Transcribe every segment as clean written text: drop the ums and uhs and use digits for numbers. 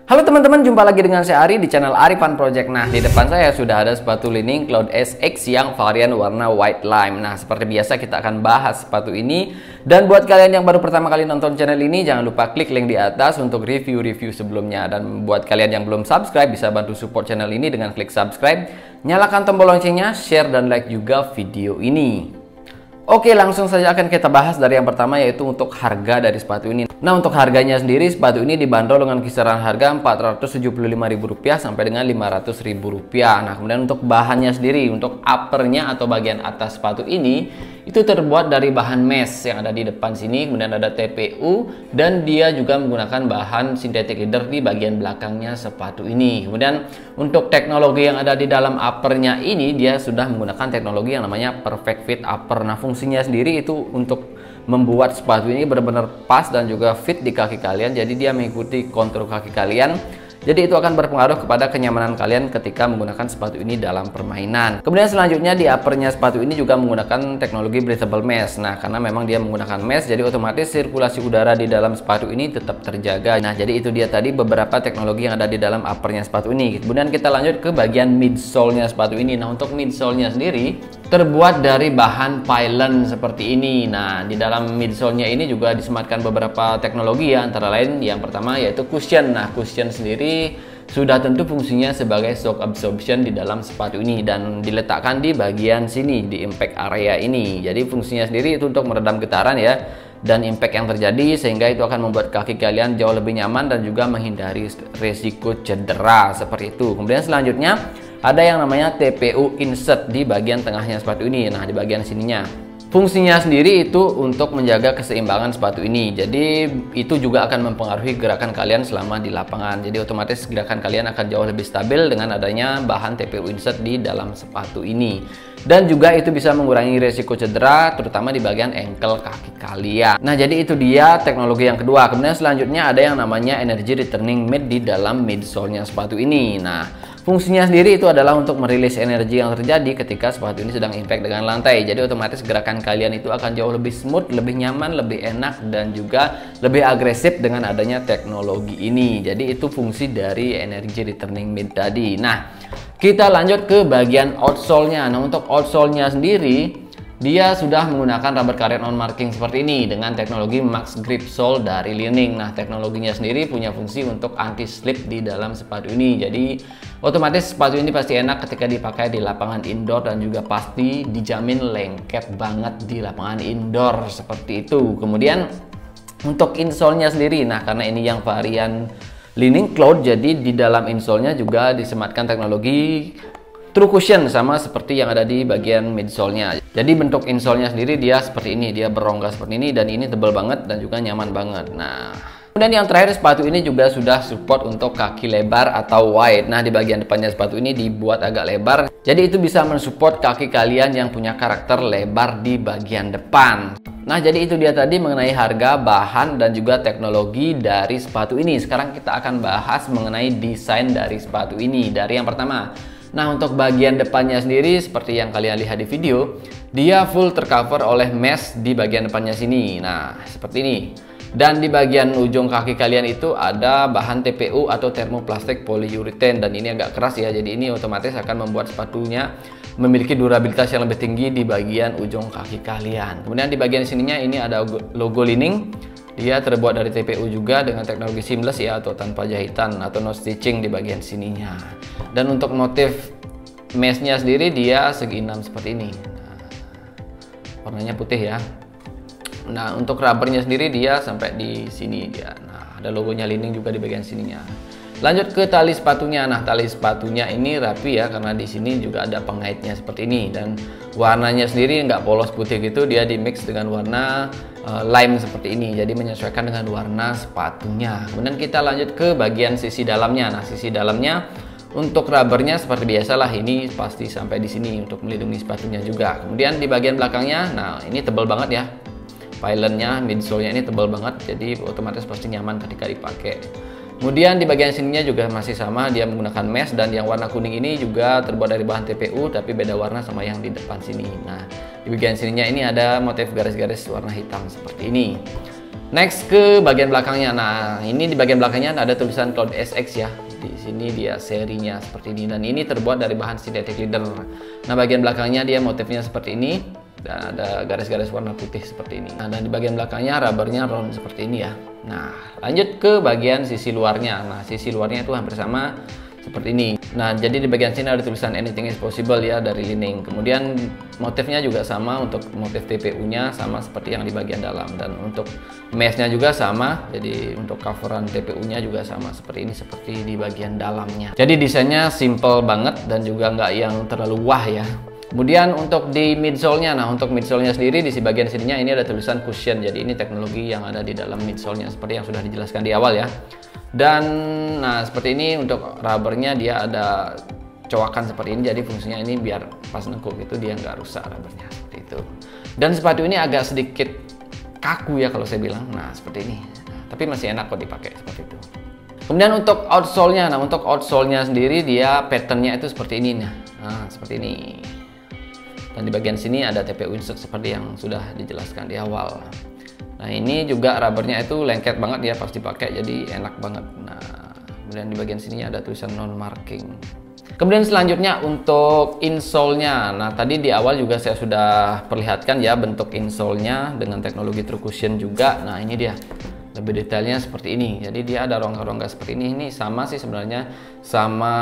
Halo teman-teman, jumpa lagi dengan saya Ari di channel Ari Fun Project. Nah, di depan saya sudah ada sepatu Li-Ning Cloud SX yang varian warna white lime. Nah, seperti biasa kita akan bahas sepatu ini. Dan buat kalian yang baru pertama kali nonton channel ini, jangan lupa klik link di atas untuk review-review sebelumnya. Dan buat kalian yang belum subscribe, bisa bantu support channel ini dengan klik subscribe, nyalakan tombol loncengnya, share dan like juga video ini. Oke, langsung saja akan kita bahas dari yang pertama, yaitu untuk harga dari sepatu ini. Nah, untuk harganya sendiri, sepatu ini dibanderol dengan kisaran harga Rp475.000 sampai dengan Rp500.000. Nah, kemudian untuk bahannya sendiri, untuk uppernya atau bagian atas sepatu ini, itu terbuat dari bahan mesh yang ada di depan sini, kemudian ada TPU, dan dia juga menggunakan bahan synthetic leather di bagian belakangnya sepatu ini. Kemudian untuk teknologi yang ada di dalam uppernya ini, dia sudah menggunakan teknologi yang namanya perfect fit upper. Nah, fungsinya sendiri itu untuk membuat sepatu ini benar-benar pas dan juga fit di kaki kalian, jadi dia mengikuti kontur kaki kalian. Jadi itu akan berpengaruh kepada kenyamanan kalian ketika menggunakan sepatu ini dalam permainan. Kemudian selanjutnya di uppernya sepatu ini juga menggunakan teknologi breathable mesh. Nah, karena memang dia menggunakan mesh, jadi otomatis sirkulasi udara di dalam sepatu ini tetap terjaga. Nah, jadi itu dia tadi beberapa teknologi yang ada di dalam uppernya sepatu ini. Kemudian kita lanjut ke bagian midsole-nya sepatu ini. Nah, untuk midsole-nya sendiri terbuat dari bahan pylon seperti ini. Nah, di dalam midsole-nya ini juga disematkan beberapa teknologi ya, antara lain yang pertama yaitu cushion. Nah, cushion sendiri sudah tentu fungsinya sebagai shock absorption di dalam sepatu ini dan diletakkan di bagian sini, di impact area ini. Jadi fungsinya sendiri itu untuk meredam getaran ya dan impact yang terjadi, sehingga itu akan membuat kaki kalian jauh lebih nyaman dan juga menghindari resiko cedera seperti itu. Kemudian selanjutnya ada yang namanya TPU insert di bagian tengahnya sepatu ini. Nah, di bagian sininya fungsinya sendiri itu untuk menjaga keseimbangan sepatu ini. Jadi itu juga akan mempengaruhi gerakan kalian selama di lapangan. Jadi otomatis gerakan kalian akan jauh lebih stabil dengan adanya bahan TPU insert di dalam sepatu ini. Dan juga itu bisa mengurangi resiko cedera, terutama di bagian ankle kaki kalian. Nah, jadi itu dia teknologi yang kedua. Kemudian selanjutnya ada yang namanya energy returning mat di dalam midsole-nya sepatu ini. Nah, fungsinya sendiri itu adalah untuk merilis energi yang terjadi ketika sepatu ini sedang impact dengan lantai. Jadi otomatis gerakan kalian itu akan jauh lebih smooth, lebih nyaman, lebih enak, dan juga lebih agresif dengan adanya teknologi ini. Jadi itu fungsi dari energy returning mat tadi. Nah, kita lanjut ke bagian outsole-nya. Nah, untuk outsole-nya sendiri, dia sudah menggunakan rubber carbon on marking seperti ini dengan teknologi Max Grip Sole dari Li-Ning. Nah, teknologinya sendiri punya fungsi untuk anti slip di dalam sepatu ini. Jadi otomatis sepatu ini pasti enak ketika dipakai di lapangan indoor dan juga pasti dijamin lengket banget di lapangan indoor seperti itu. Kemudian untuk insole-nya sendiri, nah karena ini yang varian Li-Ning Cloud, jadi di dalam insole-nya juga disematkan teknologi True Cushion sama seperti yang ada di bagian midsole-nya. Jadi bentuk insole-nya sendiri dia seperti ini, dia berongga seperti ini dan ini tebal banget dan juga nyaman banget. Nah, kemudian yang terakhir, sepatu ini juga sudah support untuk kaki lebar atau wide. Nah, di bagian depannya sepatu ini dibuat agak lebar, jadi itu bisa mensupport kaki kalian yang punya karakter lebar di bagian depan. Nah, jadi itu dia tadi mengenai harga, bahan, dan juga teknologi dari sepatu ini. Sekarang kita akan bahas mengenai desain dari sepatu ini. Dari yang pertama, nah untuk bagian depannya sendiri seperti yang kalian lihat di video, dia full tercover oleh mesh di bagian depannya sini. Nah, seperti ini. Dan di bagian ujung kaki kalian itu ada bahan TPU atau thermoplastic polyurethane, dan ini agak keras ya, jadi ini otomatis akan membuat sepatunya memiliki durabilitas yang lebih tinggi di bagian ujung kaki kalian. Kemudian di bagian sininya ini ada logo Li-Ning. Dia terbuat dari TPU juga dengan teknologi seamless ya, atau tanpa jahitan atau no stitching di bagian sininya. Dan untuk motif meshnya sendiri dia segi 6 seperti ini. Nah, warnanya putih ya. Nah, untuk rubbernya sendiri dia sampai di sini dia. Nah, ada logonya Li-Ning juga di bagian sininya. Lanjut ke tali sepatunya. Nah, tali sepatunya ini rapi ya, karena di sini juga ada pengaitnya seperti ini, dan warnanya sendiri nggak polos putih gitu, dia di mix dengan warna lime seperti ini, jadi menyesuaikan dengan warna sepatunya. Kemudian kita lanjut ke bagian sisi dalamnya. Nah, sisi dalamnya untuk rubbernya seperti biasalah, ini pasti sampai di sini untuk melindungi sepatunya juga. Kemudian di bagian belakangnya, nah ini tebal banget ya. Pylonnya, midsole-nya ini tebal banget, jadi otomatis pasti nyaman ketika dipakai. Kemudian di bagian sininya juga masih sama, dia menggunakan mesh, dan yang warna kuning ini juga terbuat dari bahan TPU tapi beda warna sama yang di depan sini. Nah, di bagian sininya ini ada motif garis-garis warna hitam seperti ini. Next ke bagian belakangnya. Nah, ini di bagian belakangnya ada tulisan Cloud SX ya. Di sini dia serinya seperti ini, dan ini terbuat dari bahan synthetic leather. Nah, bagian belakangnya dia motifnya seperti ini dan ada garis-garis warna putih seperti ini. Nah, dan di bagian belakangnya rubbernya round seperti ini ya. Nah, lanjut ke bagian sisi luarnya. Nah, sisi luarnya itu hampir sama seperti ini. Nah, jadi di bagian sini ada tulisan anything is possible ya dari Li-Ning. Kemudian motifnya juga sama, untuk motif TPU-nya sama seperti yang di bagian dalam, dan untuk mesh-nya juga sama. Jadi untuk coveran TPU-nya juga sama seperti ini, seperti di bagian dalamnya. Jadi desainnya simple banget dan juga nggak yang terlalu wah ya. Kemudian untuk di midsole-nya, nah untuk midsole-nya sendiri di bagian sininya ini ada tulisan cushion. Jadi ini teknologi yang ada di dalam midsole-nya seperti yang sudah dijelaskan di awal ya. Dan nah seperti ini untuk rubbernya dia ada coakan seperti ini, jadi fungsinya ini biar pas nengkuk itu dia nggak rusak rubbernya seperti itu. Dan sepatu ini agak sedikit kaku ya kalau saya bilang. Nah seperti ini, nah, tapi masih enak kok dipakai seperti itu. Kemudian untuk outsole-nya, nah untuk outsole-nya sendiri dia patternnya itu seperti ini, nah seperti ini. Dan di bagian sini ada TPU insert seperti yang sudah dijelaskan di awal. Nah ini juga rubbernya itu lengket banget ya pas dipakai, jadi enak banget. Nah kemudian di bagian sini ada tulisan non marking. Kemudian selanjutnya untuk insole-nya. Nah tadi di awal juga saya sudah perlihatkan ya bentuk insole-nya dengan teknologi true cushion juga. Nah ini dia lebih detailnya seperti ini. Jadi dia ada rongga-rongga seperti ini. Ini sama sih sebenarnya sama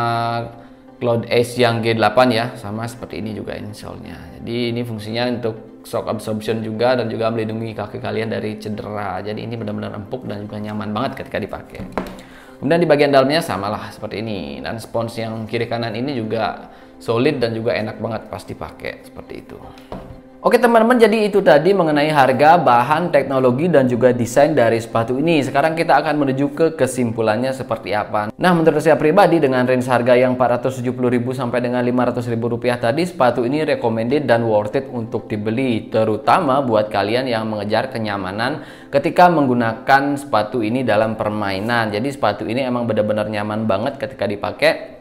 Cloud Ace yang G8 ya, sama seperti ini juga insole-nya. Jadi ini fungsinya untuk shock absorption juga dan juga melindungi kaki kalian dari cedera. Jadi ini benar-benar empuk dan juga nyaman banget ketika dipakai. Kemudian di bagian dalamnya samalah seperti ini, dan spons yang kiri kanan ini juga solid dan juga enak banget pas dipakai seperti itu. Oke teman-teman, jadi itu tadi mengenai harga, bahan, teknologi, dan juga desain dari sepatu ini. Sekarang kita akan menuju ke kesimpulannya seperti apa. Nah, menurut saya pribadi dengan range harga yang 470.000 sampai dengan 500.000 rupiah tadi, sepatu ini recommended dan worth it untuk dibeli. Terutama buat kalian yang mengejar kenyamanan ketika menggunakan sepatu ini dalam permainan. Jadi sepatu ini emang benar-benar nyaman banget ketika dipakai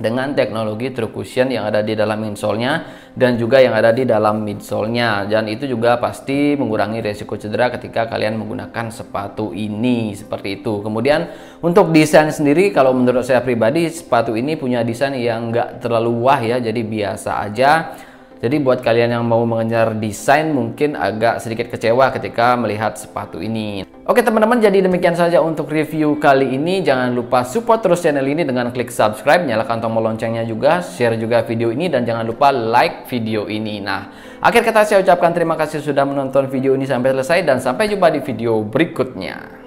dengan teknologi true cushion yang ada di dalam insole-nya dan juga yang ada di dalam midsole-nya, dan itu juga pasti mengurangi resiko cedera ketika kalian menggunakan sepatu ini seperti itu. Kemudian untuk desain sendiri, kalau menurut saya pribadi sepatu ini punya desain yang nggak terlalu wah ya, jadi biasa aja. Jadi buat kalian yang mau mengejar desain mungkin agak sedikit kecewa ketika melihat sepatu ini. Oke teman-teman, jadi demikian saja untuk review kali ini. Jangan lupa support terus channel ini dengan klik subscribe, nyalakan tombol loncengnya juga, share juga video ini, dan jangan lupa like video ini. Nah, akhir kata saya ucapkan terima kasih sudah menonton video ini sampai selesai, dan sampai jumpa di video berikutnya.